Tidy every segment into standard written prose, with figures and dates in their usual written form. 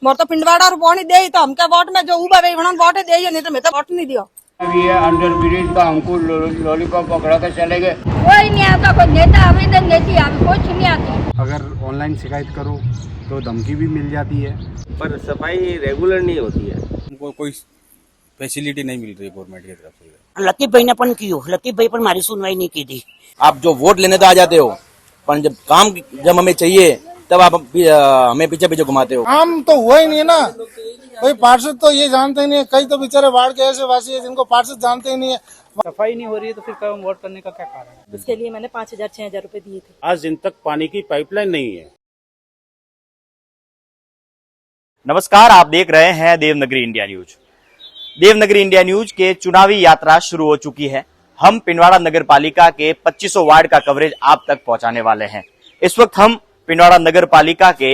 मोर तो पिंडवाड़ा और पानी दे तो हमके वोट में जो उबा वे वोट दे नहीं तो मैं तो वोट नहीं दियो। अभी ये अंडर ब्रिज का हमको लॉलीपॉप पकड़ा के चले गए। कोई नहीं आता, कोई नेता आवेदन देती है, कुछ नहीं आती। अगर ऑनलाइन शिकायत करो तो धमकी भी मिल जाती है, पर सफाई रेगुलर नहीं होती है। हमको कोई फैसिलिटी नहीं मिल रही गवर्नमेंट की तरफ से। लतीफ भाई ने पण की हो, लतीफ भाई पर हमारी सुनवाई नहीं की थी। आप जो वोट लेने तो आ जाते हो, पर जब हमें चाहिए तब आप हमें पीछे पीछे घुमाते हो। काम तो हुआ ही नहीं है ना, कोई पार्षद तो ये जानते ही नहीं है। कई तो बेचारे वार्ड के ऐसे वासी है जिनको पार्षद जानते ही नहीं है। सफाई नहीं हो रही है तो फिर कब वोट करने का क्या कारण है? उसके लिए मैंने 5,000-6,000 रुपए दिए थे। आज दिन तक पानी की पाइपलाइन नहीं है। नमस्कार, आप देख रहे हैं Devanagari India news. Devanagari India news के चुनावी यात्रा शुरू हो चुकी है। हम पिंडवाड़ा नगर पालिका के 2500 वार्ड का कवरेज आप तक पहुंचाने वाले हैं। इस वक्त हम पिंडवाड़ा नगर पालिका के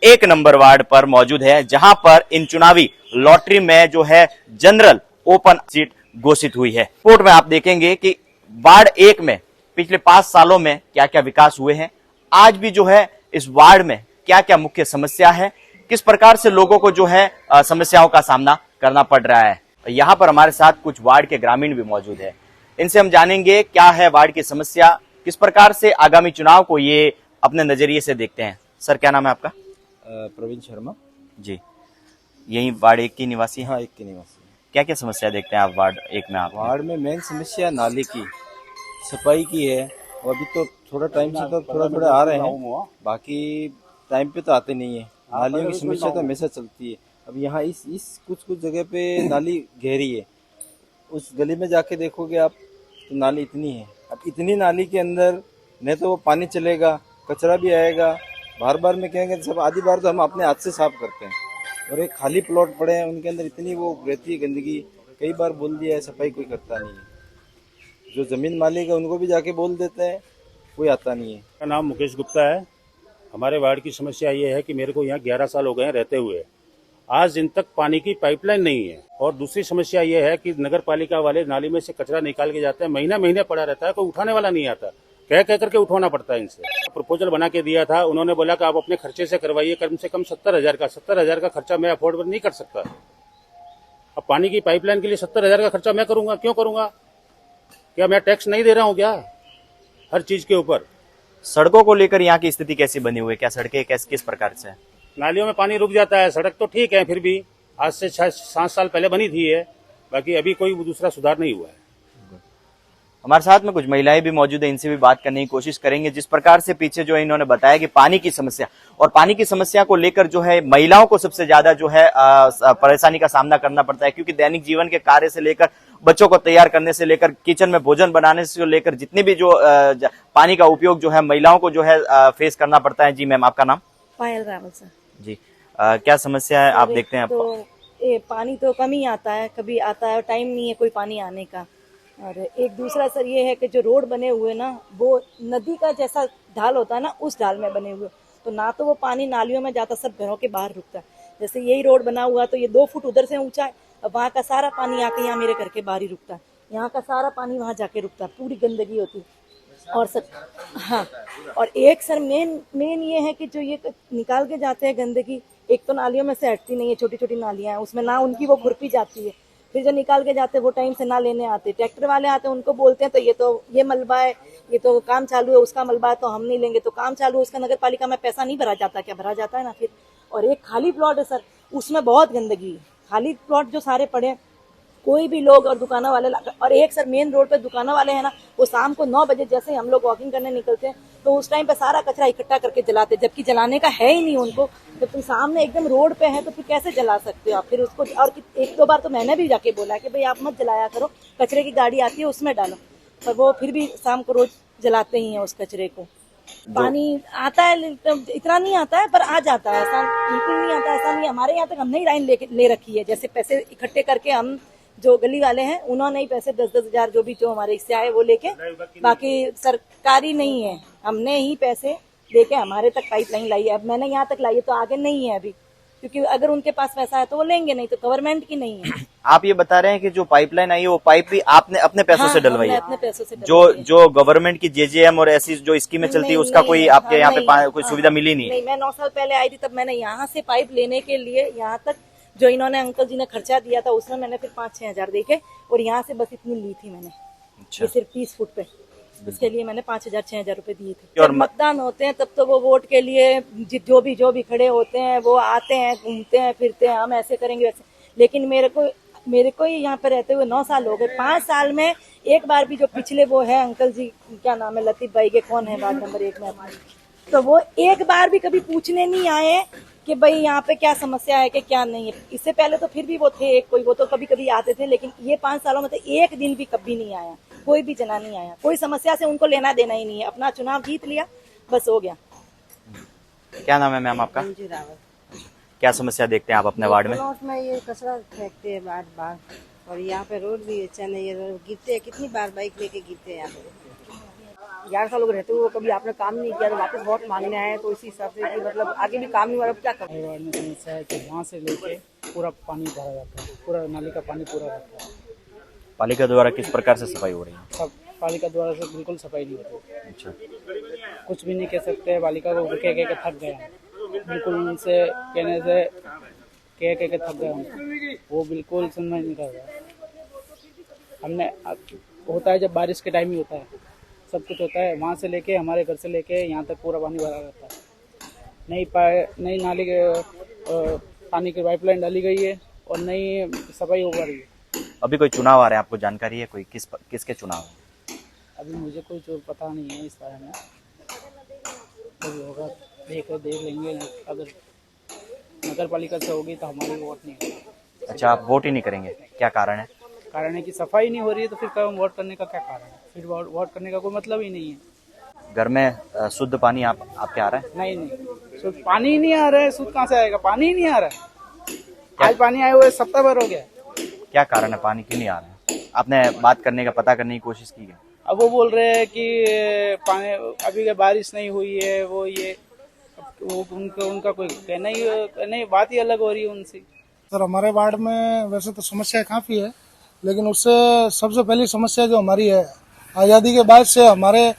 1 नंबर वार्ड पर मौजूद है, जहां पर इन चुनावी लॉटरी में जो है जनरल ओपन सीट घोषित हुई है। रिपोर्ट में आप देखेंगे कि वार्ड 1 में पिछले 5 सालों में क्या क्या विकास हुए हैं, आज भी जो है इस वार्ड में क्या क्या मुख्य समस्या है, किस प्रकार से लोगों को जो है समस्याओं का सामना करना पड़ रहा है। यहाँ पर हमारे साथ कुछ वार्ड के ग्रामीण भी मौजूद है, इनसे हम जानेंगे क्या है वार्ड की समस्या, किस प्रकार से आगामी चुनाव को ये अपने नजरिए से देखते हैं। सर, क्या नाम है आपका? प्रवीण शर्मा जी, यही वार्ड 1 की निवासी? हाँ, 1 के निवासी। क्या क्या समस्या देखते हैं आप वार्ड 1 में? आप वार्ड में मेन समस्या नाली की सफाई की है। और अभी तो थोड़ा टाइम से तो थोड़ा आ रहे हैं, बाकी टाइम पे तो आते नहीं है। नालियों की समस्या तो हमेशा चलती है। अब यहाँ इस कुछ जगह पे नाली गहरी है, उस गली में जाके देखोगे आप तो नाली इतनी है। अब इतनी नाली के अंदर न तो वो पानी चलेगा, कचरा भी आएगा। बार बार में कहेंगे सब, आधी बार तो हम अपने हाथ से साफ करते हैं। और एक खाली प्लॉट पड़े हैं, उनके अंदर इतनी वो रहती है गंदगी। कई बार बोल दिया है, सफाई कोई करता नहीं है। जो जमीन मालिक है उनको भी जाके बोल देते हैं, कोई आता नहीं है। मेरा नाम मुकेश गुप्ता है। हमारे वार्ड की समस्या ये है कि मेरे को यहाँ 11 साल हो गए हैं रहते हुए, आज दिन तक पानी की पाइपलाइन नहीं है। और दूसरी समस्या ये है कि नगर पालिका वाले नाली में से कचरा निकाल के जाते हैं, महीना महीने पड़ा रहता है, कोई उठाने वाला नहीं आता। कह करके उठवाना पड़ता है इनसे। प्रपोजल बना के दिया था, उन्होंने बोला कि आप अपने खर्चे से करवाइए, कम से कम 70,000 का। 70,000 का खर्चा मैं अफोर्ड नहीं कर सकता। अब पानी की पाइपलाइन के लिए 70,000 का खर्चा मैं करूंगा? क्यों करूंगा? क्या मैं टैक्स नहीं दे रहा हूँ क्या हर चीज के ऊपर? सड़कों को लेकर यहाँ की स्थिति कैसी बनी हुई है? क्या सड़कें किस प्रकार से? नालियों में पानी रुक जाता है, सड़क तो ठीक है, फिर भी आज से 7 साल पहले बनी थी है, बाकी अभी कोई दूसरा सुधार नहीं हुआ है। हमारे साथ में कुछ महिलाएं भी मौजूद है, इनसे भी बात करने की कोशिश करेंगे। जिस प्रकार से पीछे जो है इन्होंने बताया कि पानी की समस्या, और पानी की समस्या को लेकर जो है महिलाओं को सबसे ज्यादा जो है परेशानी का सामना करना पड़ता है, क्योंकि दैनिक जीवन के कार्य से लेकर बच्चों को तैयार करने से लेकर किचन में भोजन बनाने से लेकर जितने भी जो पानी का उपयोग जो है महिलाओं को जो है फेस करना पड़ता है। जी मैम, आपका नाम? पायल रावल सर। जी, क्या समस्या है आप देखते हैं? तो पानी तो कम ही आता है, कभी आता है, टाइम नहीं है कोई पानी आने का। और एक दूसरा सर ये है कि जो रोड बने हुए ना, वो नदी का जैसा ढाल होता है ना, उस ढाल में बने हुए, तो ना तो वो पानी नालियों में जाता, सब घरों के बाहर रुकता है। जैसे यही रोड बना हुआ तो ये 2 फुट उधर से ऊंचा है, अब वहाँ का सारा पानी आके यहाँ मेरे घर के बाहर ही रुकता है, यहाँ का सारा पानी वहाँ जाके रुकता है, पूरी गंदगी होती है। और सर, हाँ, और एक सर मेन ये है कि जो ये निकाल के जाते हैं गंदगी, एक तो नालियों में से हटती नहीं है, छोटी छोटी नालियाँ हैं, उसमें ना उनकी वो खुरपी जाती है, फिर जो निकाल के जाते हैं वो टाइम से ना लेने आते, ट्रैक्टर वाले आते हैं, उनको बोलते हैं तो ये मलबा है, ये तो काम चालू है, उसका मलबा है तो हम नहीं लेंगे, तो काम चालू है उसका नगर पालिका में पैसा नहीं भरा जाता क्या? भरा जाता है ना फिर। और एक खाली प्लॉट है सर, उसमें बहुत गंदगी है। खाली प्लॉट जो सारे पड़े हैं, कोई भी लोग और दुकानों वाले, और एक सर मेन रोड पे दुकानों वाले हैं ना, वो शाम को 9 बजे जैसे हम लोग वॉकिंग करने निकलते हैं तो उस टाइम पे सारा कचरा इकट्ठा करके जलाते, जबकि जलाने का है ही नहीं उनको। तो तुम सामने एकदम रोड पे है तो फिर कैसे जला सकते हो आप? फिर उसको, और 1-2 बार तो मैंने भी जाके बोला कि भाई आप मत जलाया करो, कचरे की गाड़ी आती है उसमें डालो, पर वो फिर भी शाम को रोज जलाते ही हैं उस कचरे को। पानी आता है, इतना नहीं आता है पर आ जाता है, ऐसा बिल्कुल नहीं आता, ऐसा नहीं। हमारे यहाँ तक हमने ही लाइन ले रखी है, जैसे पैसे इकट्ठे करके हम जो गली वाले हैं उन्होंने ही पैसे 10-10 हजार जो भी जो हमारे इससे आए वो लेके, बाकी सरकारी नहीं है, हमने ही पैसे लेके हमारे तक पाइपलाइन लाई है। अब मैंने यहाँ तक लाई है तो आगे नहीं है अभी, क्योंकि अगर उनके पास पैसा है तो वो लेंगे, नहीं तो गवर्नमेंट की नहीं है। आप ये बता रहे हैं कि जो पाइपलाइन आई है वो पाइप भी आपने अपने पैसों से डलवाई हमने है? अपने पैसों से जो डलवाई है। जो गवर्नमेंट की जेजेएम और ऐसी जो स्कीमें चलती है नहीं, उसका नहीं, कोई आपके यहाँ पे कोई सुविधा मिली नहीं? नहीं, मैं 9 साल पहले आई थी, तब मैंने यहाँ से पाइप लेने के लिए यहाँ तक जो इन्होंने अंकल जी ने खर्चा दिया था उसमें मैंने फिर 5-6 हजार देखे और यहाँ से बस इतनी ली थी मैंने। ये सिर्फ 30 फुट पे, इसके लिए मैंने 5,000-6 हजार रुपए दिए थे। और जब मतदान होते हैं तब तो वो वोट के लिए जो भी खड़े होते हैं वो आते हैं, घूमते हैं, फिरते हैं, हम ऐसे करेंगे वैसे। लेकिन मेरे को ही यहाँ पे रहते हुए 9 साल हो गए। 5 साल में एक बार भी जो पिछले वो है अंकल जी, क्या नाम है, लतीफ भाई के, कौन है वार्ड नंबर 1 में अपने, तो वो एक बार भी कभी पूछने नहीं आए कि भाई यहाँ पे क्या समस्या है कि क्या नहीं है। इससे पहले तो फिर भी वो थे कोई, वो तो कभी कभी आते थे, लेकिन ये 5 सालों में तो एक दिन भी कभी नहीं आया, कोई भी जना नहीं आया। कोई समस्या से उनको लेना देना ही नहीं है, अपना चुनाव जीत लिया, बस हो गया। क्या नाम है मैम आपका? क्या समस्या देखते हैं आप अपने वार्ड में? में ये कचरा फेंकते हैं बार बार, और यहाँ पे रोड भी अच्छा नहीं है, गिरते हैं, कितनी बार बाइक लेके गिरते हैं यहाँ पे। 11 साल लोग रहते हुए कभी आपने काम नहीं किया तो वापस वोट मांगने आए, तो इसी हिसाब से कि मतलब आगे भी काम नहीं हुआ, अब क्या करें। हमारे वार्ड में समस्या है कि वहाँ से लेके पूरा पानी भरा जाता है, पूरा नाली का पानी पूरा रहता है। पालिका द्वारा किस प्रकार से सफाई हो रही है? सब पालिका द्वारा से बिल्कुल सफाई नहीं होती। अच्छा, कुछ भी नहीं कह सकते, पालिका को कह के थक गए, बिल्कुल उनसे कहने से कह के थक गए हम, वो बिल्कुल सुनवाई नहीं कर रहा। हमने होता है जब बारिश के टाइम ही होता है, सब कुछ होता है, वहाँ से लेके हमारे घर से लेके यहाँ तक पूरा पानी भरा रहता है। नई नाली के पानी की पाइपलाइन डाली गई है और नई सफाई हो रही है। अभी कोई चुनाव आ रहे हैं, आपको जानकारी है कोई किसके चुनाव है? अभी मुझे कोई जो पता नहीं है इस बारे में, जो होगा देख लेंगे। अगर नगर पालिका से होगी तो हमारी वोट नहीं होगी। अच्छा, आप वोट ही नहीं करेंगे, क्या कारण है? कारण है कि सफाई नहीं हो रही है, तो फिर कब वोट करने का क्या कारण है? फिर वोट करने का कोई मतलब ही नहीं है। घर में शुद्ध पानी आपके आ रहा है? नहीं, शुद्ध पानी ही नहीं आ रहा है। शुद्ध कहाँ से आएगा? पानी ही नहीं आ रहा है। आज पानी आए हुए सप्ताह भर हो गया। क्या कारण है, पानी क्यों नहीं आ रहा है? आपने बात करने का, पता करने की कोशिश की है? अब वो बोल रहे हैं कि पानी अभी बारिश नहीं हुई है, वो ये वो उनका कोई कहना ही नहीं, बात ही अलग हो रही है उनसे। सर हमारे वार्ड में वैसे तो समस्या काफ़ी है, लेकिन उससे सबसे पहली समस्या जो हमारी है, आज़ादी के बाद से हमारे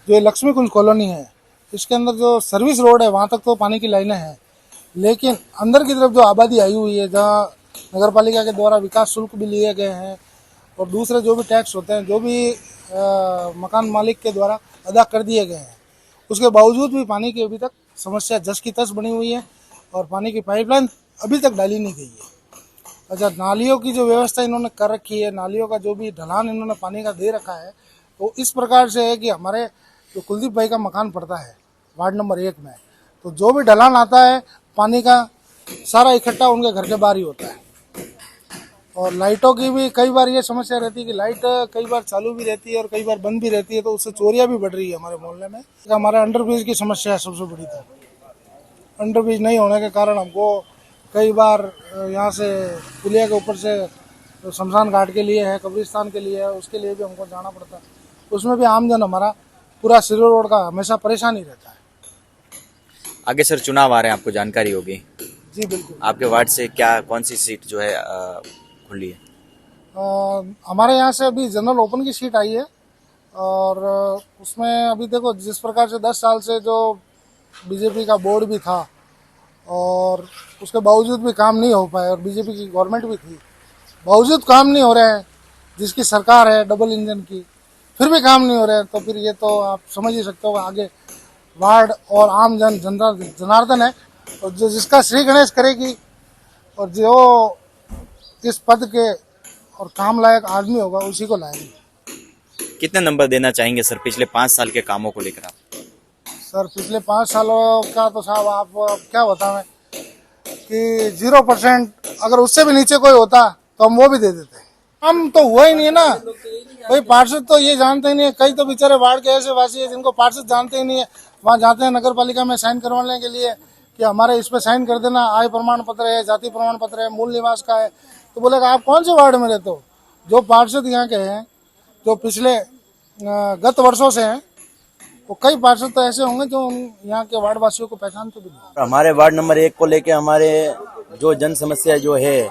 जो लक्ष्मी कुंज कॉलोनी है, इसके अंदर जो सर्विस रोड है वहाँ तक तो पानी की लाइनें हैं, लेकिन अंदर की तरफ जो आबादी आई हुई है, जहाँ नगर पालिका के द्वारा विकास शुल्क भी लिए गए हैं और दूसरे जो भी टैक्स होते हैं, जो भी मकान मालिक के द्वारा अदा कर दिए गए हैं, उसके बावजूद भी पानी की अभी तक समस्या जस की तस बनी हुई है और पानी की पाइपलाइन अभी तक डाली नहीं गई है। अच्छा, नालियों की जो व्यवस्था इन्होंने कर रखी है, नालियों का जो भी ढलान इन्होंने पानी का दे रखा है, तो इस प्रकार से है कि हमारे जो कुलदीप भाई का मकान पड़ता है वार्ड नंबर 1 में, तो जो भी ढलान आता है पानी का सारा इकट्ठा उनके घर के बाहर ही होता है। और लाइटों की भी कई बार ये समस्या रहती है कि लाइट कई बार चालू भी रहती है और कई बार बंद भी रहती है, तो उससे चोरियां भी बढ़ रही है हमारे मोहल्ले में। हमारे अंडरब्रिज की समस्या है सबसे बड़ी, तो अंडरब्रिज नहीं होने के कारण हमको कई बार यहाँ से पुलिया के ऊपर से शमशान घाट के लिए है, कब्रिस्तान के लिए है, उसके लिए भी हमको जाना पड़ता है। उसमें भी आमजन हमारा पूरा सिरो रोड का हमेशा परेशान ही रहता है। आगे सर चुनाव आ रहे हैं, आपको जानकारी होगी? जी बिल्कुल। आपके वार्ड से क्या कौन सी सीट जो है खुली है? हमारे यहाँ से अभी जनरल ओपन की सीट आई है और उसमें अभी देखो जिस प्रकार से 10 साल से जो बीजेपी का बोर्ड भी था और उसके बावजूद भी काम नहीं हो पाए और बीजेपी की गवर्नमेंट भी थी, बावजूद काम नहीं हो रहे हैं, जिसकी सरकार है डबल इंजन की, फिर भी काम नहीं हो रहे हैं, तो फिर ये तो आप समझ ही सकते हो आगे वार्ड और आम जनार्दन है, और जो जिसका श्री गणेश करेगी और जो इस पद के और काम लायक आदमी होगा उसी को लाएंगे। कितने नंबर देना चाहेंगे सर पिछले 5 साल के कामों को लेकर आप? सर पिछले 5 सालों का तो साहब आप क्या बताएं कि 0%, अगर उससे भी नीचे कोई होता तो हम वो भी दे देते। हम तो हुआ ही नहीं है ना भाई, पार्षद तो ये जानते ही नहीं है। कई तो बेचारे वार्ड के ऐसे वासी है जिनको पार्षद जानते ही नहीं है, वहाँ जाते हैं नगर पालिका में साइन करवाने के लिए कि हमारे इस पे साइन कर देना, आय प्रमाण पत्र है, जाति प्रमाण पत्र है, मूल निवास का है, तो बोलेगा आप कौन से वार्ड में रहते हो? जो पार्षद यहाँ के हैं, जो पिछले गत वर्षों से हैं, तो कई पार्षद तो ऐसे होंगे जो यहाँ के वार्ड वासियों को पहचानते भी नहीं। हमारे वार्ड नंबर 1 को लेके हमारे जो जन समस्या जो है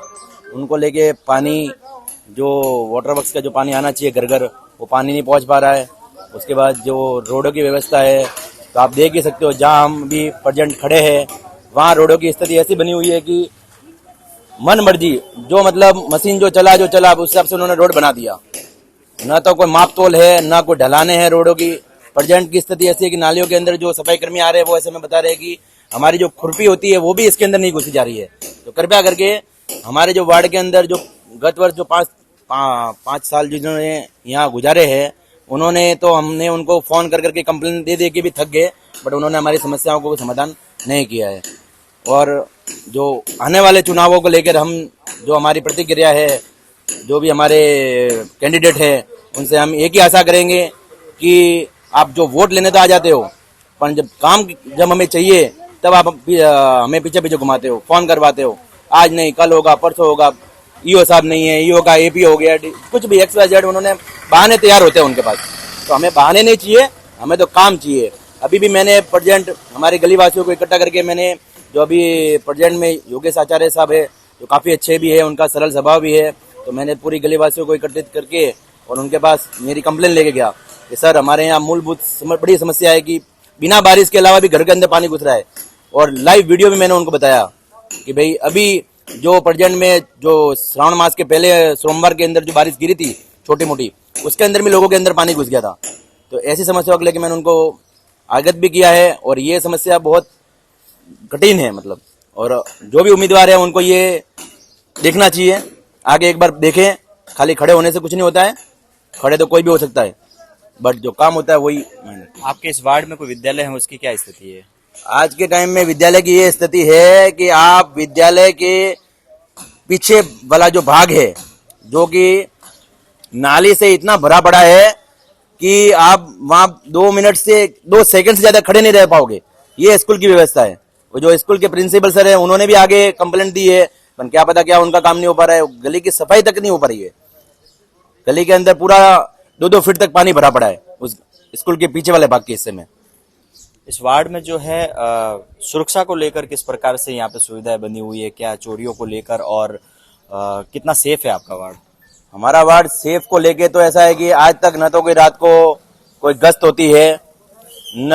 उनको लेके पानी जो वाटर वर्क्स का जो पानी आना चाहिए घर घर वो पानी नहीं पहुंच पा रहा है। उसके बाद जो रोडों की व्यवस्था है तो आप देख ही सकते हो, जहां हम भी प्रेजेंट खड़े हैं वहां रोडों की स्थिति ऐसी बनी हुई है कि मन मर्जी जो मतलब मशीन जो चला उस हिसाब से उन्होंने रोड बना दिया। न तो कोई माप तोल है, न कोई ढलाने हैं रोडों की। प्रेजेंट की स्थिति ऐसी है कि नालियों के अंदर जो सफाई कर्मी आ रहे हैं वो ऐसे में बता रहे हैं कि हमारी जो खुरपी होती है वो भी इसके अंदर नहीं घुसी जा रही है। तो कृपया करके हमारे जो वार्ड के अंदर जो गत वर्ष जो पाँच साल जिन्होंने यहाँ गुजारे हैं उन्होंने तो हमने उनको फोन कर करके कंप्लेन दे के भी थक गए, बट उन्होंने हमारी समस्याओं को समाधान नहीं किया है। और जो आने वाले चुनावों को लेकर हम जो हमारी प्रतिक्रिया है, जो भी हमारे कैंडिडेट है उनसे हम एक ही आशा करेंगे कि आप जो वोट लेने तो आ जाते हो पर जब हमें चाहिए तब आप हमें पीछे पीछे घुमाते हो, फोन करवाते हो, आज नहीं कल होगा परसों होगा, ईओ साहब नहीं है, ईओ का एपी हो गया, कुछ भी XYZ उन्होंने बहाने तैयार होते हैं उनके पास। तो हमें बहाने नहीं चाहिए, हमें तो काम चाहिए। अभी भी मैंने प्रेजेंट हमारे गली वासियों को इकट्ठा करके मैंने जो अभी प्रेजेंट में योगेश आचार्य साहब है जो काफी अच्छे भी है, उनका सरल स्वभाव भी है, तो मैंने पूरी गली वासियों को एकत्रित करके और उनके पास मेरी कंप्लेन लेके गया कि सर हमारे यहाँ मूलभूत बड़ी समस्या है कि बिना बारिश के अलावा भी घर के अंदर पानी घुस रहा है। और लाइव वीडियो में मैंने उनको बताया कि भाई अभी जो प्रेजेंट में जो श्रावण मास के पहले सोमवार के अंदर जो बारिश गिरी थी छोटी मोटी, उसके अंदर भी लोगों के अंदर पानी घुस गया था। तो ऐसी समस्याओं को लेकर मैंने उनको आगत भी किया है और ये समस्या बहुत कठिन है मतलब। और जो भी उम्मीदवार है उनको ये देखना चाहिए, आगे एक बार देखें, खाली खड़े होने से कुछ नहीं होता है, खड़े तो कोई भी हो सकता है बट जो काम होता है वही। आपके इस वार्ड में कोई विद्यालय है, उसकी क्या स्थिति है? आज के टाइम में विद्यालय की ये स्थिति है कि आप विद्यालय के पीछे वाला जो भाग है जो कि नाली से इतना भरा पड़ा है कि आप वहां 2 मिनट से 2 सेकंड से ज्यादा खड़े नहीं रह पाओगे। ये स्कूल की व्यवस्था है। वो जो स्कूल के प्रिंसिपल सर है उन्होंने भी आगे कंप्लेंट दी है, पर क्या पता क्या उनका काम नहीं हो पा रहा है। गली की सफाई तक नहीं हो पा रही है। गली के अंदर पूरा 2-2 फीट तक पानी भरा पड़ा है उस स्कूल के पीछे वाले भाग के हिस्से में। इस वार्ड में जो है सुरक्षा को लेकर किस प्रकार से यहाँ पे सुविधाएं बनी हुई है, क्या चोरियों को लेकर, और कितना सेफ है आपका वार्ड? हमारा वार्ड सेफ को लेके तो ऐसा है कि आज तक न तो कोई रात को कोई गश्त होती है, न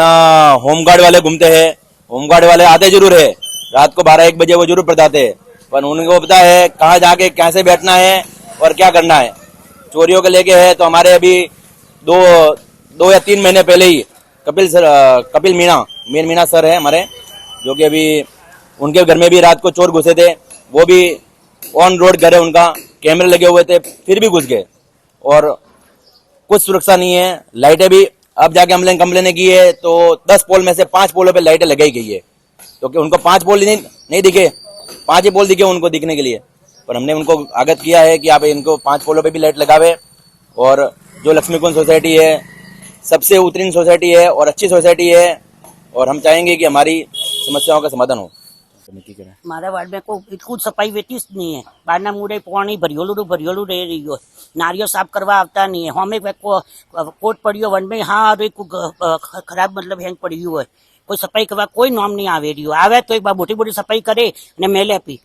होमगार्ड वाले घूमते हैं। होमगार्ड वाले आते जरूर है, रात को 12-1 बजे वो जरूर बताते हैं, पर उनको पता है कहाँ जाके कैसे बैठना है और क्या करना है। चोरियों को लेके है तो हमारे अभी 2 या 3 महीने पहले ही कपिल मीणा सर है हमारे, जो कि अभी उनके घर में भी रात को चोर घुसे थे। वो भी ऑन रोड घर है उनका, कैमरे लगे हुए थे, फिर भी घुस गए और कुछ सुरक्षा नहीं है। लाइटें भी अब जाके हमने कंप्लेन की है तो 10 पोल में से 5 पोलों पे लाइटें लगाई गई है, क्योंकि तो उनको 5 पोल नहीं दिखे, 5 ही पोल दिखे उनको दिखने के लिए। पर हमने उनको आगत किया है कि आप इनको 5 पोलों पे भी लाइट लगावे। और जो लक्ष्मी कुंज सोसाइटी है सबसे उत्तीर्ण सोसाइटी है और अच्छी सोसाइटी है, और हम चाहेंगे कि हमारी समस्याओं का समाधान हो। हमारा वार्ड में कोई बिल्कुल सफाई वेती नहीं है। बारना मुड़े पानी भरियोलू रह रही हो, नारियल साफ करवा आता नहीं है। हमें कोट पड़ी हो वन में, हाँ खराब मतलब हैंग पड़ी हुई है, कोई सफाई करवा कोई नॉम नहीं आवे रही हो। आवे तो एक बार मोटी सफाई करे ने मेले पी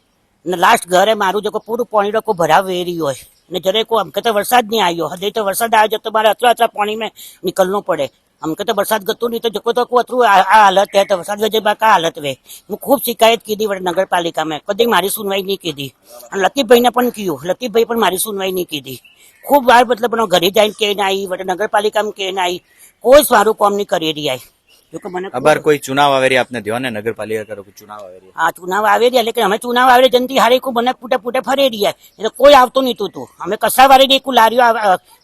ने लास्ट घर है मारू जो पूરું पानी को भराव वेरी हो ने जरे को हमके तो वरसाद नहीं आयो, हदे तो वरसाद आयो तो मारे अतरा पानी में निकलना पड़े। हमके तो बरसात गतु नहीं तो जो तो को अतरू हालत है तो वरसाद वजह बा का हालत वे। मैं खूब शिकायत की दी नगर पालिका में, कभी मारी सुनवाई नहीं की दी। लतीफ भाई ने पण कियो, लतीफ भाई पण मारी सुनवाई नहीं की दी। खूब बार मतलब घरे जाइन के आई नगर पालिका में के आई, कोई सारू काम नहीं करे रही आई। अबर कोई चुनाव आवेरी आपने ध्यान है नगर पालिका करो चुनाव आवेरी? हाँ चुनाव आवेरी है, लेकिन हमें चुनाव आवेरी जनती हारे को बने पुटे फरे रही है, तो कोई आवतो नहीं तो हमें कसा वाले नहीं लारियो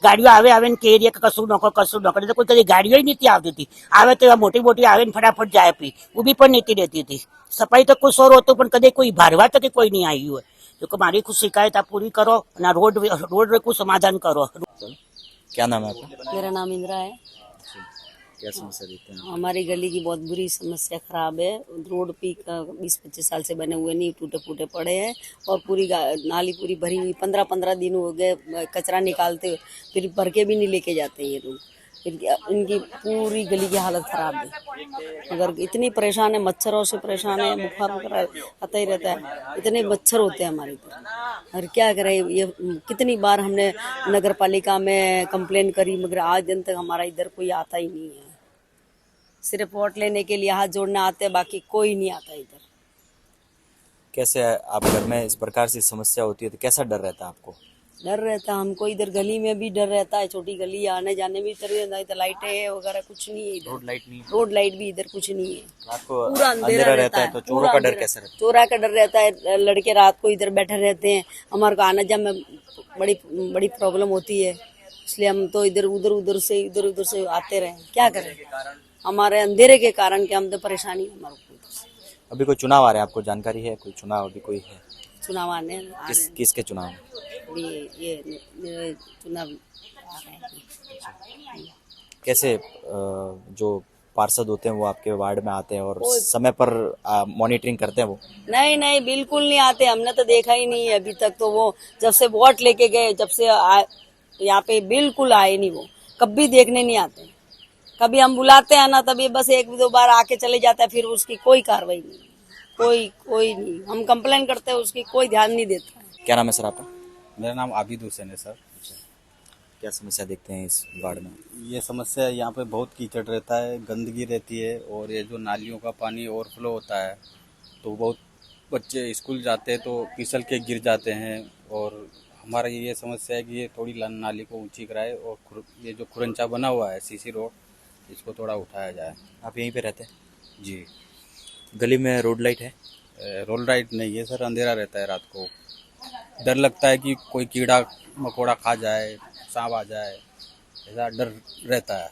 गाड़ियों आवे के एरिया का कसू नको तो कोई कभी गाड़ियों ही नहीं आती थी। आवे तो मोटी आवे फटाफट जाए पी, वो भी पर नहीं रहती थी। सफाई तो कुछ और होतो पर कदे कोई भारवा तक कोई नहीं आई हुई। तो हमारी कुछ शिकायत आप पूरी करो ना, रोड को समाधान करो। क्या नाम है आपका? मेरा नाम इंदिरा है। क्या समस्या देखते हैं? हमारी गली की बहुत बुरी समस्या खराब है। रोड पी 20-25 साल से बने हुए नहीं, टूटे फूटे पड़े हैं और पूरी नाली पूरी भरी हुई। 15-15 दिन हो गए कचरा निकालते, फिर भर के भी नहीं लेके जाते ये लोग। इनकी पूरी गली की हालत खराब है। अगर इतनी परेशान है, मच्छरों से परेशान है, बुखार वगैरह आता ही रहता है, इतने मच्छर होते हैं हमारे इधर। और क्या करें, ये कितनी बार हमने नगर पालिका में कंप्लेन करी, मगर आज दिन तक हमारा इधर कोई आता ही नहीं है। सिर्फ वोट लेने के लिए हाथ जोड़ने आते हैं, बाकी कोई नहीं आता इधर। कैसे आप घर में इस प्रकार से समस्या होती है तो कैसा डर रहता है आपको? डर रहता है हमको, इधर गली में भी डर रहता है, छोटी गली आने जाने में डर रहता है। इधर लाइटें वगैरह कुछ नहीं है इधर, रोड लाइट नहीं, रोड लाइट भी इधर कुछ नहीं है। रात को पूरा अंधेरा रहता है तो चोरों का डर कैसे रहता है? चोरा का डर रहता है, लड़के रात को इधर बैठे रहते हैं, हमारे को आना जाने में बड़ी प्रॉब्लम होती है। इसलिए हम तो इधर उधर से आते रहे, क्या करें, हमारे अंधेरे के कारण के हम तो परेशानी है हमारे को। अभी कोई चुनाव आ रहा है, आपको जानकारी है? कोई चुनाव अभी कोई है? चुनाव आने किसके चुनाव? अभी ये चुनाव आ रहे हैं। कैसे जो पार्षद होते हैं वो आपके वार्ड में आते हैं और समय पर मॉनिटरिंग करते हैं? वो नहीं बिल्कुल नहीं आते, हमने तो देखा ही नहीं है अभी तक। तो वो जब से वोट लेके गए, जब से यहाँ पे बिल्कुल आए नहीं, वो कभी देखने नहीं आते। कभी हम बुलाते हैं ना, तभी बस 1-2 बार आके चले जाता है, फिर उसकी कोई कार्रवाई नहीं, कोई नहीं। हम कंप्लेन करते हैं, उसकी कोई ध्यान नहीं देता। क्या नाम है सर आपका? मेरा नाम आबिद हुसैन है सर। क्या समस्या देखते हैं इस वार्ड में? ये समस्या यहाँ पे बहुत कीचड़ रहता है, गंदगी रहती है, और ये जो नालियों का पानी ओवरफ्लो होता है तो बहुत बच्चे स्कूल जाते हैं तो फिसल के गिर जाते हैं। और हमारा ये समस्या है कि ये थोड़ी नाली को ऊंची कराए, और ये जो खुरंचा बना हुआ है सीसी रोड, इसको थोड़ा उठाया जाए। आप यहीं पे रहते हैं? जी। गली में रोड लाइट है? रोड लाइट नहीं है सर, अंधेरा रहता है रात को। डर लगता है कि कोई कीड़ा मकोड़ा खा जाए, सांप आ जाए, ऐसा डर रहता है।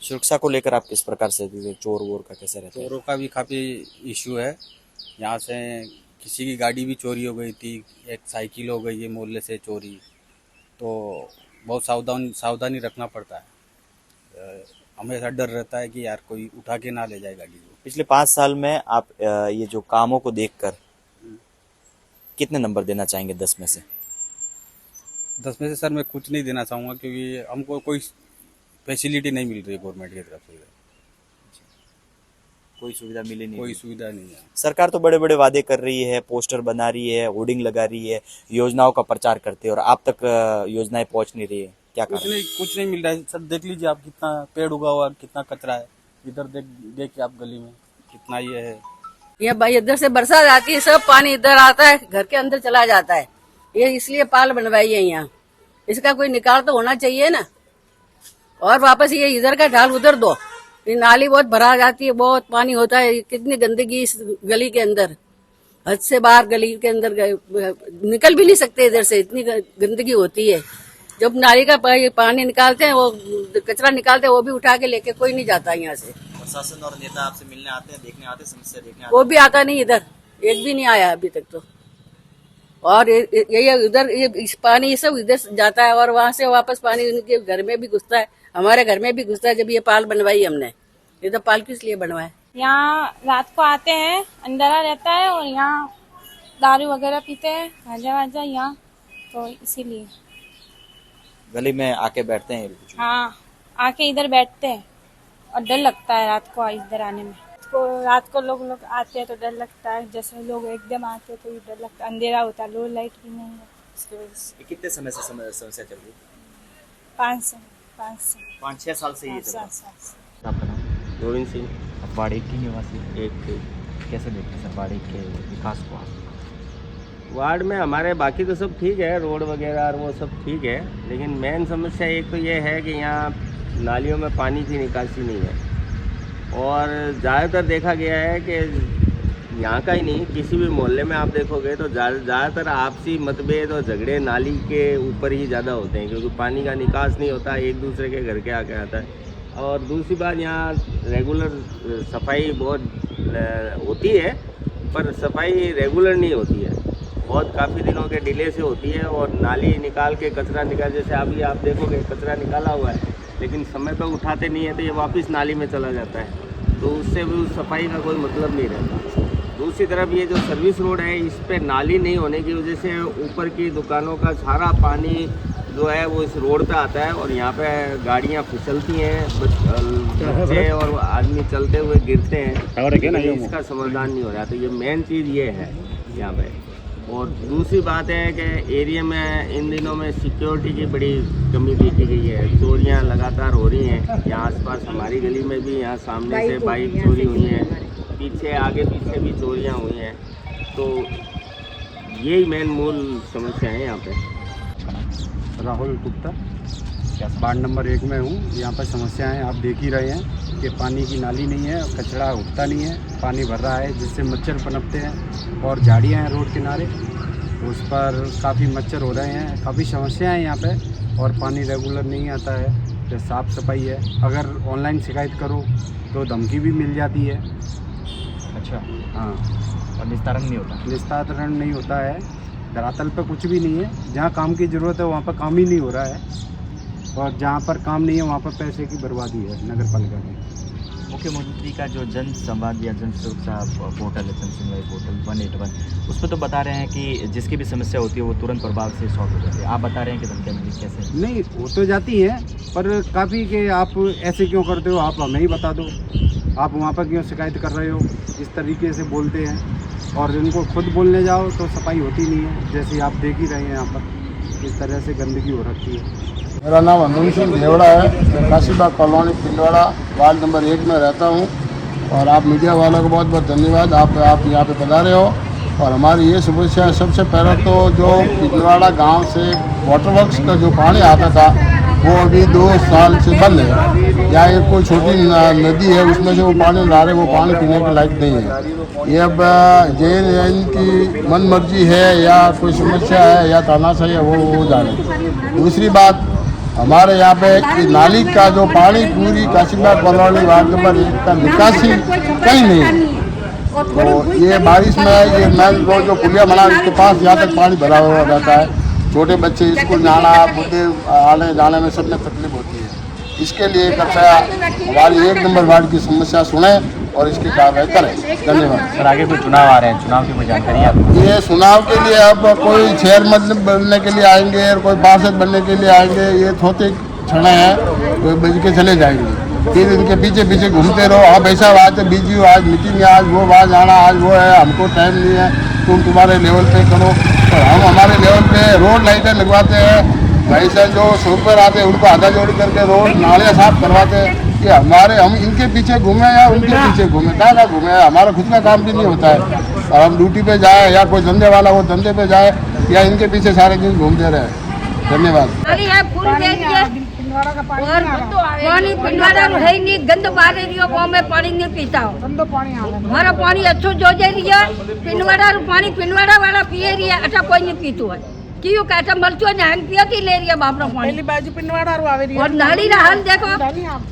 सुरक्षा को लेकर आप किस प्रकार से, चोर वोर का कैसे रहता है? चोरों का भी काफ़ी इशू है। यहाँ से किसी की गाड़ी भी चोरी हो गई थी, एक साइकिल हो गई है मोहल्ले से चोरी, तो बहुत सावधानी रखना पड़ता है। हमेशा डर रहता है कि यार कोई उठा के ना ले जाए गाड़ी को। पिछले 5 साल में आप ये जो कामों को देखकर कितने नंबर देना चाहेंगे 10 में से? 10 में से सर मैं कुछ नहीं देना चाहूँगा, क्योंकि हमको कोई फैसिलिटी नहीं मिल रही है गवर्नमेंट की तरफ से। कोई सुविधा मिली नहीं? कोई सुविधा नहीं है। सरकार तो बड़े बड़े वादे कर रही है, पोस्टर बना रही है, होर्डिंग लगा रही है, योजनाओं का प्रचार करते हैं, और आप तक योजनाएं पहुंच नहीं रही है, क्या कारण? कुछ नहीं मिल रहा है सर। देख लीजिए आप, कितना पेड़ उगा हुआ, कितना कचरा है। इधर देखिए आप गली में कितना ये है। ये भाई इधर से बरसात आती है, सब पानी इधर आता है, घर के अंदर चला जाता है। ये इसलिए पाल बनवाई है यहाँ, इसका कोई निकाल तो होना चाहिए ना। और वापस ये इधर का ढाल उधर दो। ये नाली बहुत भरा जाती है, बहुत पानी होता है, कितनी गंदगी इस गली के अंदर, हद से बाहर गली के अंदर निकल भी नहीं सकते इधर से, इतनी गंदगी होती है। जब नाली का पानी निकालते हैं, वो कचरा निकालते हैं, वो भी उठा के लेके कोई नहीं जाता यहाँ से। प्रशासन और नेता आपसे मिलने आते हैं, देखने आते हैं, समस्या देखने आते हैं? वो भी आता नहीं इधर, एक भी नहीं आया अभी तक तो। और ये उधर ये पानी ये सब इधर जाता है, और वहां से वापस पानी उनके घर में भी घुसता है, हमारे घर में भी घुसता है। जब ये पाल बनवाई हमने, ये तो पाल किस लिए बनवाए? यहाँ रात को आते हैं, अंधेरा रहता है, और यहाँ दारू वगैरह पीते हैं, गांजा यहाँ, तो इसीलिए गली में आके बैठते हैं। हाँ, आके इधर बैठते हैं, और डर लगता है रात को इधर आने में। तो रात को लोग आते हैं तो डर लगता है, जैसे लोग एकदम आते हैं तो डर लगता है, अंधेरा होता है, रोड लाइट भी नहीं है, इसकी वजह से। कितने समय से समस्या चल रही है? 5-6 साल से ये चल रहा है। आपका नाम? गोविंद सिंह। आप वार्ड 1 की निवासी? एक कैसे देखते हैं सर वार्ड 1 के विकास को? वार्ड में हमारे बाकी तो सब ठीक है, रोड वगैरह और वो सब ठीक है, लेकिन मेन समस्या एक तो ये है कि यहाँ नालियों में पानी की निकासी नहीं है। और ज़्यादातर देखा गया है कि यहाँ का ही नहीं, किसी भी मोहल्ले में आप देखोगे तो ज़्यादातर आपसी मतभेद और झगड़े नाली के ऊपर ही ज़्यादा होते हैं, क्योंकि पानी का निकास नहीं होता, एक दूसरे के घर के आके आता है। और दूसरी बात, यहाँ रेगुलर सफाई बहुत होती है, पर सफाई रेगुलर नहीं होती है, बहुत काफ़ी दिनों के डिले से होती है। और नाली निकाल के कचरा निकाल, जैसे अभी आप देखोगे कचरा निकाला हुआ है, लेकिन समय पर उठाते नहीं है तो ये वापस नाली में चला जाता है, तो उससे भी उस सफाई का कोई मतलब नहीं रहता। दूसरी तरफ ये जो सर्विस रोड है, इस पर नाली नहीं होने की वजह से ऊपर की दुकानों का सारा पानी जो है वो इस रोड पे आता है और यहाँ पे गाड़ियाँ फिसलती हैं, बच्चे और आदमी चलते हुए गिरते हैं। इसका समाधान नहीं हो रहा, तो ये मेन चीज़ ये है यहाँ पे। और दूसरी बात है कि एरिया में इन दिनों में सिक्योरिटी की बड़ी कमी देखी गई है, चोरियाँ लगातार हो रही हैं। यहाँ आसपास हमारी गली में भी यहाँ सामने से बाइक चोरी हुई है, पीछे आगे पीछे भी चोरियाँ हुई हैं। तो यही मेन मूल समस्या है यहाँ पे। राहुल गुप्ता, वार्ड नंबर 1 में हूँ। यहाँ पर समस्याएं आप देख ही रहे हैं कि पानी की नाली नहीं है, कचरा उठता नहीं है, पानी भर रहा है जिससे मच्छर पनपते हैं और झाड़ियाँ हैं रोड किनारे, उस पर काफ़ी मच्छर हो रहे हैं। काफ़ी समस्याएं हैं यहाँ पे और पानी रेगुलर नहीं आता है। जो साफ़ सफाई है, अगर ऑनलाइन शिकायत करो तो धमकी भी मिल जाती है। अच्छा, हाँ, और निस्तारण नहीं होता? निस्तारण नहीं होता है, धरातल पे कुछ भी नहीं है। जहाँ काम की ज़रूरत है वहाँ पर काम ही नहीं हो रहा है और जहाँ पर काम नहीं है वहाँ पर पैसे की बर्बादी है नगर पालिका की। मुख्यमंत्री का जो जन संवाद या जन सुरक्षा पोर्टल है, जन सुनवाई पोर्टल 181, उस पर तो बता रहे हैं कि जिसकी भी समस्या होती है वो तुरंत प्रभाव से सॉल्व हो जाती है। आप बता रहे हैं कि धमकियाँ मिली, कैसे? नहीं, वो तो जाती है, पर काफ़ी कि आप ऐसे क्यों करते हो, आप हमें ही बता दो, आप वहाँ पर क्यों शिकायत कर रहे हो, इस तरीके से बोलते हैं। और इनको खुद बोलने जाओ तो सफाई होती नहीं है, जैसे आप देख ही रहे हैं यहाँ पर इस तरह से गंदगी हो रखी है। मेरा नाम अमन सिंह देवड़ा है, काशीबाग कॉलोनी पिंडवाड़ा वार्ड नंबर 1 में रहता हूँ। और आप मीडिया वालों को बहुत बहुत धन्यवाद, आप यहाँ पे पधारे हो। और हमारी ये समस्या है, सबसे पहले तो जो पिंडवाड़ा गांव से वाटर वर्क्स का जो पानी आता था वो अभी 2 साल से बंद है। या एक कोई छोटी नदी है उसमें से वो पानी ला रहे, वो पानी पीने के लायक नहीं है। ये अब JNN की मन मर्जी है या कोई समस्या है या तानाशाही है, वो जाने। दूसरी बात, हमारे यहाँ पे नाली का जो पानी पूरी काशीबाग कॉलोनी वार्ड नंबर 1 का निकासी कहीं नहीं है। तो ये बारिश में ये मेन रोड जो पुलिया बना उसके पास यहाँ तक पानी भरा हुआ रहता है। छोटे बच्चे स्कूल जाना, बुढ़े आने जाने में सब में तकलीफ होती है। इसके लिए कृपया हमारी 1 नंबर वार्ड की समस्या सुने और इसकी कार्रवाई करें। धन्यवाद। सर, आगे कोई चुनाव आ रहे हैं, चुनाव की कोई जानकारी है आपको? ये चुनाव के लिए अब कोई चेयरमैन बनने के लिए आएंगे और कोई पार्षद बनने के लिए आएंगे, ये थोड़े क्षण है, कोई बज के चले जाएंगे। फिर इनके पीछे पीछे घूमते रहो, आप ऐसा आज बिजी हो, आज मीटिंग है, आज वो बात जाना, आज वो है, हमको टाइम नहीं है, तुम तुम्हारे लेवल पे करो। और हम हमारे लेवल पे रोड लाइटें लगवाते हैं, भाई साहब जो शॉपर आते हैं उनको आधा जोड़ी करके रोड नालियाँ साफ करवाते हैं। कि हमारे हम इनके पीछे घूमें या उनके पीछे घूमें, क्या घूमें, हमारा खुद का काम भी नहीं होता है। और हम ड्यूटी पे जाए या कोई धंधे वाला वो धंधे पे जाए या इनके पीछे सारे दिन घूमते रहे। धन्यवाद। और पानी पिंडवाड़ा है ही नहीं, गंद बारे रियो, गाँव में पानी नहीं पीता हूँ। हमारा पानी अच्छो जो जे रियो, पिंडवाड़ा पानी पिंडवाड़ा वाला पिए रिया, अच्छा कोई नहीं पीतो है। क्यों कहता मरचो ने हम पियती ले रिया बापरा पानी। पहली बाजू पिंडवाड़ा आवे रिया। और नाली रा हाल देखो,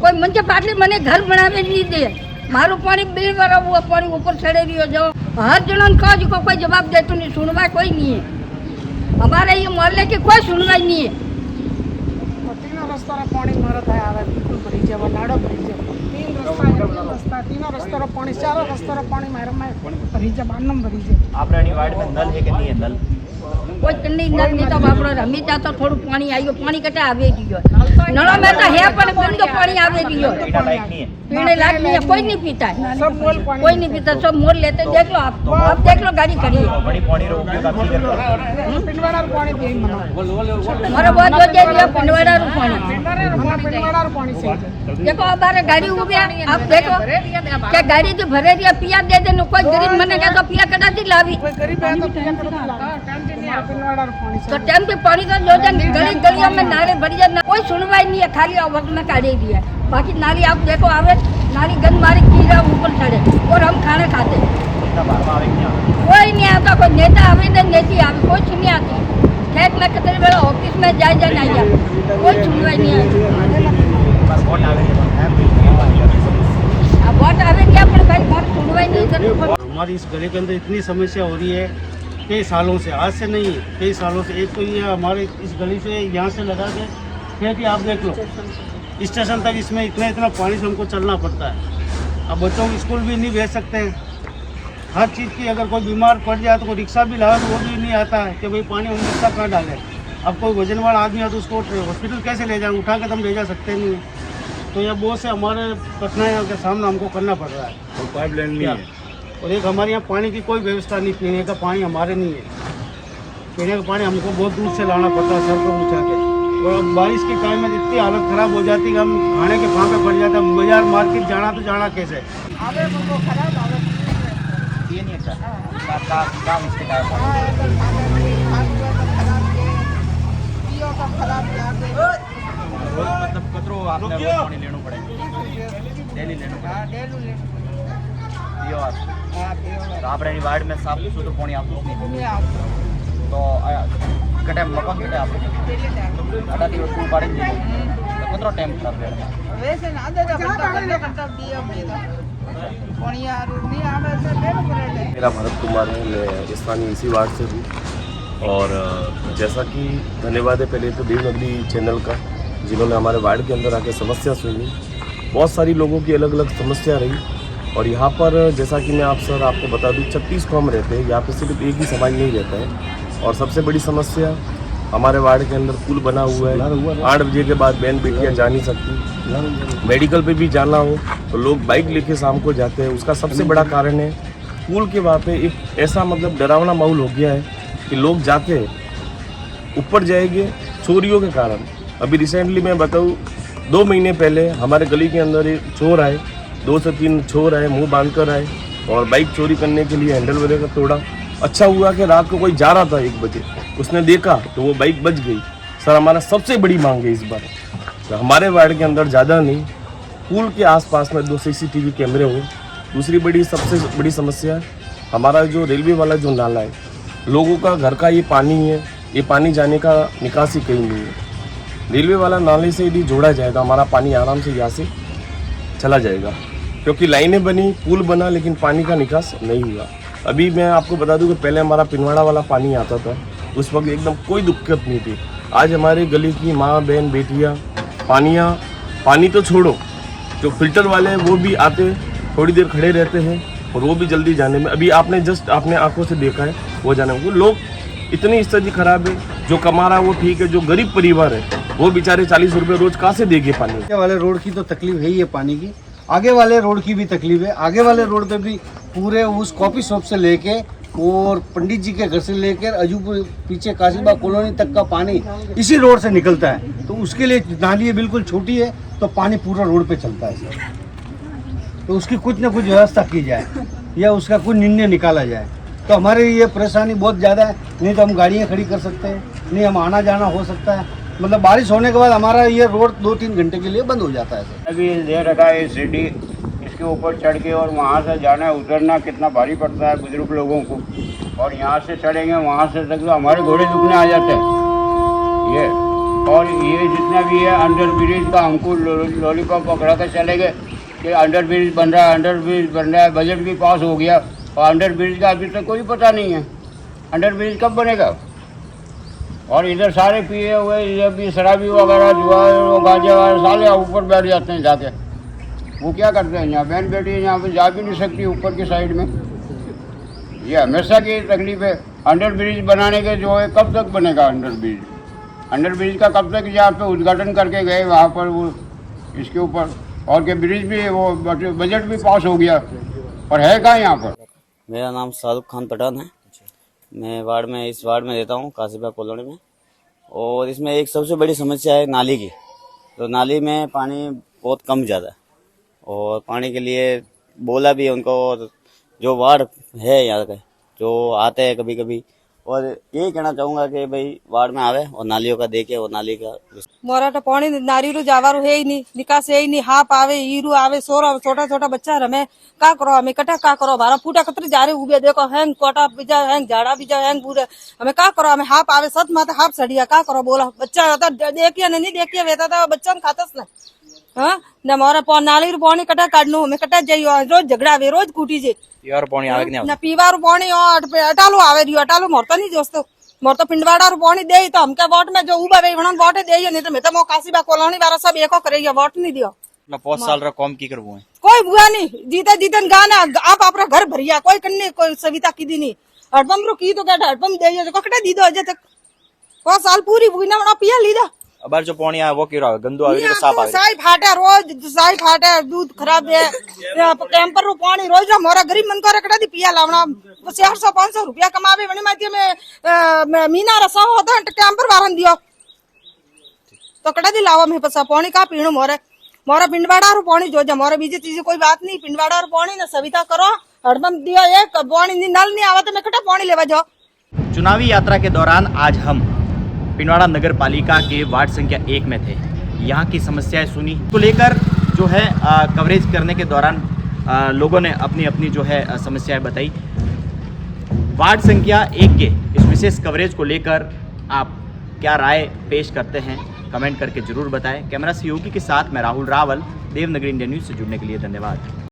कोई मंचे पाटली मने घर बनावे नहीं दे। मारो पानी बिल भरा हुआ पानी ऊपर चढ़े रियो, जो हर जनन का जो कोई जवाब दे तो नहीं, सुनवाई कोई नहीं है। हमारे ये मोहल्ले की कोई सुनवाई नहीं है। पानी मारत है, आवे बिल्कुल भरी जाव, नाड़ो भरी जाव, 3 रस्ता, तीनों रस्ता पानी, 4 रस्ता पानी मारे में भरी जाव, अन्नम भरी जाव। आप रानी वार्ड में नल है कि नहीं है? नल कोई कन्नी नल नहीं तो बापरो रमी जातो थोड़ू पानी आयो, पानी कटे आवे दियो। नळो में तो है पर बंदो पानी आवे दियो, पीने लायक नहीं है, कोई नहीं पीता है, सब मोल पानी, कोई नहीं पीता, सब मोल लेते। देख लो आप देख लो गाड़ी खड़ी है, बड़ी पानी रो उपयोग आप करते हो? पिंडवाड़ा पानी पी मना मारो बहुत जो दे दियो पिंडवाड़ा पानी, पिंडवाड़ा पानी से देखो हमारे गाड़ी उबे, आप देखो क्या गाड़ी जो भरे दिया पिया दे दे, कोई गरीब मने के तो पिया कदा दी लावी, कोई गरीब है तो पिया कदा लावी, पिंडवाड़ा पानी से तो टाइम पे पानी तो जो जन गली गलियों में नाले भरी जाए, कोई सुनवाई नहीं है, खाली वक्त में काढ़ी दिया। बाकी नाली आप देखो आवे, नाली गंद मारी कीड़ा ऊपर चढ़े और हम खाना खाते, कोई नहीं आता, कोई नेता आवे न नेती आवे, कोई नहीं आती। खेत में कितने बड़ा ऑफिस में जाए नहीं जाए, कोई सुनवाई नहीं आती। वोट आवे क्या पर भाई वोट सुनवाई नहीं करती। हमारी इस गली के अंदर इतनी समस्या हो रही है कई सालों से, आज से नहीं कई सालों से। एक तो ये हमारे इस गली से यहाँ से लगा के खेती आप देख लो स्टेशन तक, इसमें इतना पानी से हमको चलना पड़ता है। अब बच्चों को स्कूल भी नहीं भेज सकते हैं, हर चीज़ की अगर कोई बीमार पड़ जाए तो कोई रिक्शा भी लगा तो वो भी नहीं आता है कि भाई पानी हम रिक्शा कहाँ डालें। अब कोई वजन वाला आदमी है तो उसको हॉस्पिटल कैसे ले जाए, उठा के तो हम ले जा सकते नहीं है। तो यह बहुत से हमारे कठिनाइयों के सामना हमको करना पड़ रहा है। और पाइपलाइन नहीं है, और एक हमारे यहाँ पानी की कोई व्यवस्था नहीं, पीने का पानी हमारे नहीं है। पीने का पानी हमको बहुत दूर से लाना पड़ता है, सर को उठा के। और अब बारिश के टाइम में इतनी हालत खराब हो जाती है कि हम खाने के फाँपे पड़ जाता है। बाजार मार्केट जाना तो जाना कैसे। मतलब कतरो आपने रोज पानी लेनो पड़े, डेली लेनो पड़े। पियो आप तो आपरे वार्ड में साफ सुथरो पानी आपको नहीं तो कटे मकान कटे आपको अटा दी स्कूल पाड़ी दे तो कतरो टाइम खराब है वैसे ना दे घंटा दिया मेरा पानी आ नहीं आवे से बेल करे। मेरा भरत कुमार है, मैं स्थानीय इसी वार्ड से हूँ। और जैसा कि धन्यवाद है पहले तो देवनगरी चैनल का, जिन्होंने हमारे वार्ड के अंदर आके समस्या सुनी। बहुत सारी लोगों की अलग अलग समस्या रही और यहाँ पर जैसा कि मैं आपको बता दूँ 36 कौम रहते हैं, यहाँ पे सिर्फ एक ही समाज नहीं रहता है। और सबसे बड़ी समस्या हमारे वार्ड के अंदर पुल बना हुआ है, 8 बजे के बाद बहन बेटियाँ जा नहीं सकती। मेडिकल पे भी जाना हो तो लोग बाइक लेके शाम को जाते हैं। उसका सबसे बड़ा कारण है पुल के वहाँ पे एक ऐसा मतलब डरावना माहौल हो गया है कि लोग जाते हैं ऊपर जाएंगे चोरियों के कारण। अभी रिसेंटली मैं बताऊँ 2 महीने पहले हमारे गली के अंदर एक चोर आए, 2 से 3 चोर आए, मुंह बांध कर आए और बाइक चोरी करने के लिए हैंडल वगैरह तोड़ा। अच्छा हुआ कि रात को कोई जा रहा था 1 बजे, उसने देखा तो वो बाइक बच गई। सर हमारा सबसे बड़ी मांग है इस बार तो हमारे वार्ड के अंदर ज़्यादा नहीं, पुल के आसपास में 2 CCTV कैमरे हों। दूसरी सबसे बड़ी समस्या हमारा जो रेलवे वाला जो नाला है, लोगों का घर का ये पानी है, ये पानी जाने का निकासी कहीं नहीं है। रेलवे वाला नाले से यदि जोड़ा जाए तो हमारा पानी आराम से यहाँ से चला जाएगा, क्योंकि लाइनें बनी, पुल बना, लेकिन पानी का निकास नहीं हुआ। अभी मैं आपको बता दूं कि पहले हमारा पिनवाड़ा वाला पानी आता था, उस वक्त एकदम कोई दिक्कत नहीं थी। आज हमारे गली की माँ बहन बेटियाँ पानी तो छोड़ो, जो फिल्टर वाले हैं वो भी आते थोड़ी देर खड़े रहते हैं और वो भी जल्दी जाने में, अभी आपने जस्ट अपने आंखों से देखा है वो जाने में। वो लोग इतनी स्थिति खराब है, जो कमा रहा है वो ठीक है, जो गरीब परिवार है वो बेचारे 40 रुपये रोज कहाँ से देंगे पानी। आगे वाले रोड की तो तकलीफ है ही है पानी की, आगे वाले रोड की भी तकलीफ है। आगे वाले रोड पे भी पूरे उस कॉफी शॉप से लेके और पंडित जी के घर से लेकर अजूपुर पीछे काशीबाग कॉलोनी तक का पानी इसी रोड से निकलता है। तो उसके लिए नाली बिल्कुल छोटी है तो पानी पूरा रोड पे चलता है सर। तो उसकी कुछ ना कुछ व्यवस्था की जाए या उसका कुछ निर्णय निकाला जाए तो हमारे ये परेशानी बहुत ज़्यादा है। नहीं तो हम गाड़ियाँ खड़ी कर सकते हैं, नहीं हम आना जाना हो सकता है। मतलब बारिश होने के बाद हमारा ये रोड 2-3 घंटे के लिए बंद हो जाता है सर। अभी दे रखा है सीढ़ी, इसके ऊपर चढ़ के और वहाँ से जाना उतरना कितना भारी पड़ता है बुजुर्ग लोगों को। और यहाँ से चढ़ेंगे वहाँ से तक तो हमारे घोड़े दुखने आ जाते हैं ये। और ये जितना भी है अंडर ब्रिज का हमको लॉलीपॉप पकड़ा कर चले गए कि अंडर ब्रिज बन रहा है, अंडर ब्रिज बन रहा है, बजट भी पास हो गया और अंडर ब्रिज का अभी तक कोई पता नहीं है अंडर ब्रिज कब बनेगा। और इधर सारे पिए हुए ये भी शराबी वगैरह जुआ गांजा वगैरह साले ऊपर बैठ जाते हैं जाके। वो क्या करते हैं, यहाँ बहन बेटी यहाँ पे जा भी नहीं सकती ऊपर की साइड में। ये हमेशा की तकलीफ है। अंडर ब्रिज बनाने के जो है कब तक बनेगा अंडर ब्रिज? अंडर ब्रिज का कब तक यहाँ पे उद्घाटन करके गए वहाँ पर वो इसके ऊपर, और के ब्रिज भी वो बजट भी पास हो गया और है कहाँ यहाँ पर। मेरा नाम शाहरुख खान पठान है। मैं इस वार्ड में रहता हूँ काशीबाग कॉलोनी में। और इसमें एक सबसे बड़ी समस्या है नाली की। तो नाली में पानी बहुत कम ज़्यादा है और पानी के लिए बोला भी है उनको, और जो वार्ड है यहाँ के जो आते हैं कभी कभी, और यही कहना चाहूँगा कि भाई वार्ड में आवे और नालियों का देखे और नाली का मोरा तो पानी नारी जावारू है ही नहीं, निकास है ही नहीं। हाप आवे ईरू आवे सोरा छोटा छोटा बच्चा रमे का करो, हमें कटा का करो, बारा फूटा कतरी जा रहे उबे देखो हैंग कोटा भी जाओ, हैंग झाड़ा भी जाओ, हैंग पूरे हमें का करो, हमें हाप आवे सत माते हाप सड़िया का करो बोला बच्चा देखिए नहीं देखिए वेता था बच्चा खातस ना। हाँ न मोरा नाली पानी कटा काटनू हमें कटा जाइयो, रोज झगड़ा आवे रोज कूटी जे पीवार पानी आवे नहीं ना पीवार पानी अटालो आवे रियो अटालो मोरता नहीं दोस्तों मोर तो पिंडवाड़ा पानी दे तो हमके वोट में जो उबा वे वणन वोट दे नहीं तो मैं तो मो काशीबाग कॉलोनी वाला सब एको करे वोट नहीं दियो। 5 साल रा कॉम की करबो है कोई बुआ नहीं जीते जीतन गाना आप अपना घर भरिया कोई कन्ने कोई सविता की दी नहीं हड़पम रो की तो क्या हड़पम दे जो ककटे दी दो अजय तक वो साल पूरी बुना बना पिया लीधा अब जो पानी आया वो क्यों गंदू आवे तो साफ आवे साई फाटे रोज साई फाटे दूध खराब है कैंपर रो पानी रोज रा मोरा गरीब मन को रखड़ा दी पिया लावना 400-500 रुपया कमावे बने माती में मीना रसा होता कैंपर वारन दियो तो कड़ा दी लावा में पसा पानी का पीणो मोरे मोरा पिंडवाड़ा रो पानी जो जा मोरा बीजे चीज कोई बात नहीं पिंडवाड़ा रो पानी ना सविता करो हरदम दियो एक पानी नल नहीं आवा तो मैं कटा पानी लेवा जाओ। चुनावी यात्रा के दौरान आज हम पिंडवाड़ा नगर पालिका के वार्ड संख्या 1 में थे। यहाँ की समस्याएं सुनी तो लेकर जो है कवरेज करने के दौरान लोगों ने अपनी अपनी जो है समस्याएं बताई। वार्ड संख्या 1 के इस विशेष कवरेज को लेकर आप क्या राय पेश करते हैं कमेंट करके जरूर बताएं। कैमरा सहयोगी के साथ मैं राहुल रावल, देवनगरी इंडिया न्यूज से जुड़ने के लिए धन्यवाद।